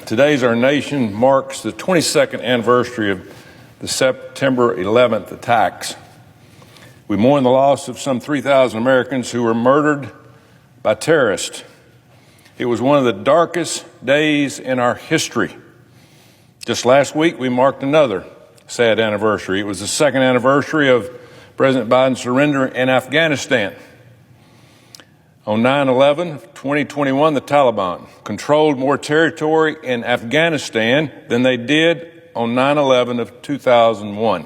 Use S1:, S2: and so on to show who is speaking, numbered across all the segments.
S1: Today's our nation marks the 22nd anniversary of the September 11th attacks. We mourn the loss of some 3,000 Americans who were murdered by terrorists. It was one of the darkest days in our history. Just last week, we marked another sad anniversary. It was the second anniversary of President Biden's surrender in Afghanistan. On 9/11/2021, the Taliban controlled more territory in Afghanistan than they did on 9/11/2001.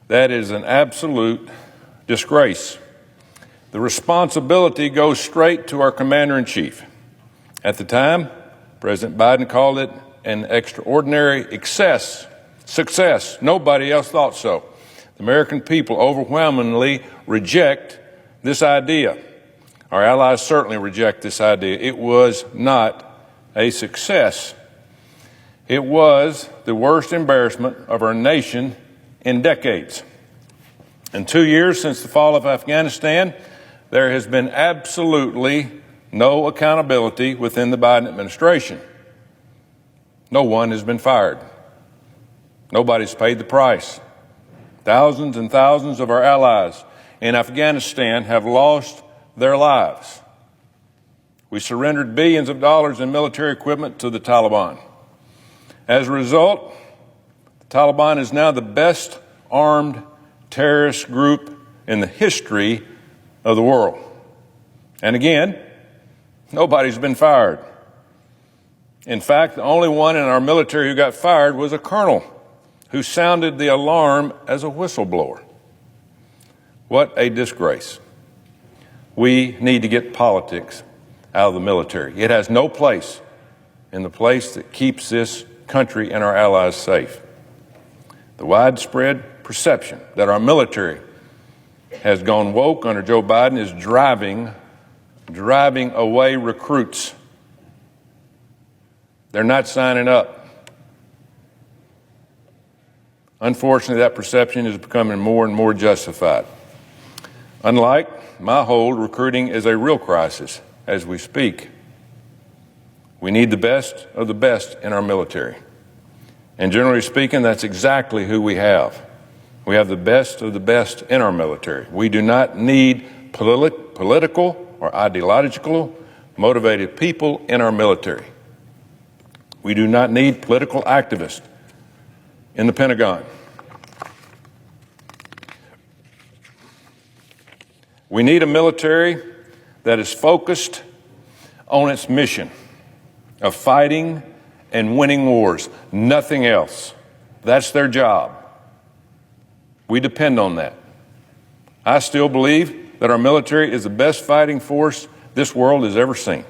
S1: That is an absolute disgrace. The responsibility goes straight to our commander-in-chief. At the time, President Biden called it an extraordinary success. Nobody else thought so. The American people overwhelmingly reject this idea. Our allies certainly reject this idea. It was not a success. It was the worst embarrassment of our nation in decades. In 2 years since the fall of Afghanistan, there has been absolutely no accountability within the Biden administration. No one has been fired. Nobody's paid the price. Thousands and thousands of our allies in Afghanistan have lost their lives. We surrendered billions of dollars in military equipment to the Taliban. As a result, the Taliban is now the best armed terrorist group in the history of the world. And again, nobody's been fired. In fact, the only one in our military who got fired was a colonel who sounded the alarm as a whistleblower. What a disgrace. We need to get politics out of the military. It has no place in the place that keeps this country and our allies safe. The widespread perception that our military has gone woke under Joe Biden is driving away recruits. They're not signing up. Unfortunately, that perception is becoming more and more justified. Unlike my hold, recruiting is a real crisis as we speak. We need the best of the best in our military. And generally speaking, that's exactly who we have. We have the best of the best in our military. We do not need political or ideological motivated people in our military. We do not need political activists in the Pentagon. We need a military that is focused on its mission of fighting and winning wars, nothing else. That's their job. We depend on that. I still believe that our military is the best fighting force this world has ever seen.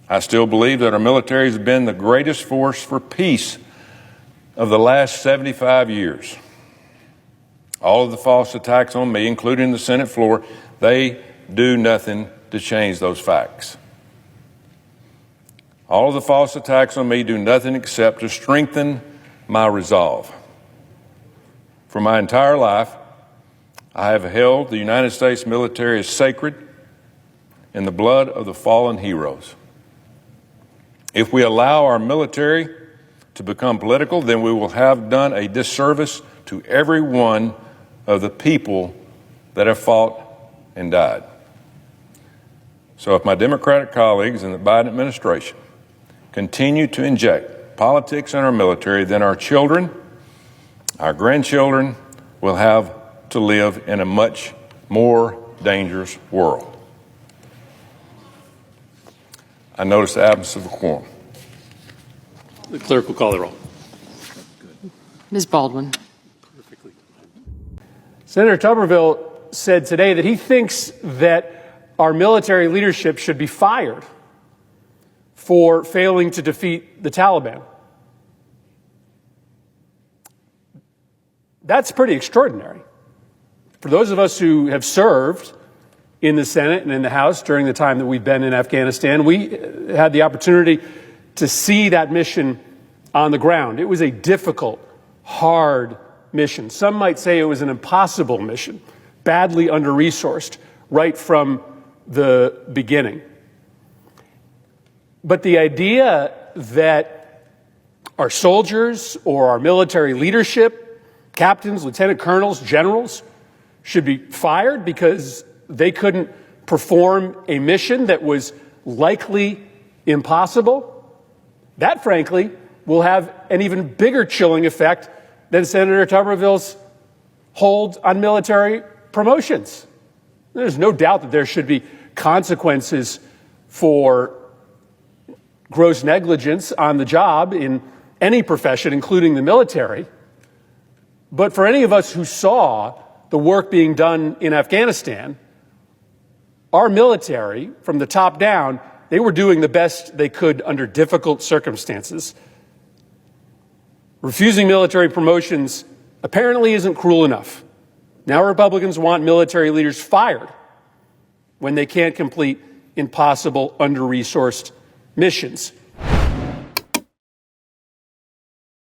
S1: I still believe that our military has been the greatest force for peace of the last 75 years. All of the false attacks on me, including the Senate floor, they do nothing to change those facts. All of the false attacks on me do nothing except to strengthen my resolve. For my entire life, I have held the United States military as sacred in the blood of the fallen heroes. If we allow our military to become political, then we will have done a disservice to every one of the people that have fought and died. So if my Democratic colleagues in the Biden administration continue to inject politics in our military, then our children, our grandchildren will have to live in a much more dangerous world. I notice the absence of a quorum.
S2: The clerk will call the roll.
S3: Ms. Baldwin.
S4: Senator Tuberville said today that he thinks that our military leadership should be fired for failing to defeat the Taliban. That's pretty extraordinary. For those of us who have served in the Senate and in the House during the time that we've been in Afghanistan, we had the opportunity to see that mission on the ground. It was a difficult, hard mission. Some might say it was an impossible mission, badly under-resourced right from the beginning. But the idea that our soldiers or our military leadership, captains, lieutenant colonels, generals, should be fired because they couldn't perform a mission that was likely impossible, that, frankly, will have an even bigger chilling effect than Senator Tuberville's hold on military promotions. There's no doubt that there should be consequences for gross negligence on the job in any profession, including the military. But for any of us who saw the work being done in Afghanistan, our military, from the top down, they were doing the best they could under difficult circumstances. Refusing military promotions apparently isn't cruel enough. Now Republicans want military leaders fired when they can't complete impossible, under-resourced missions.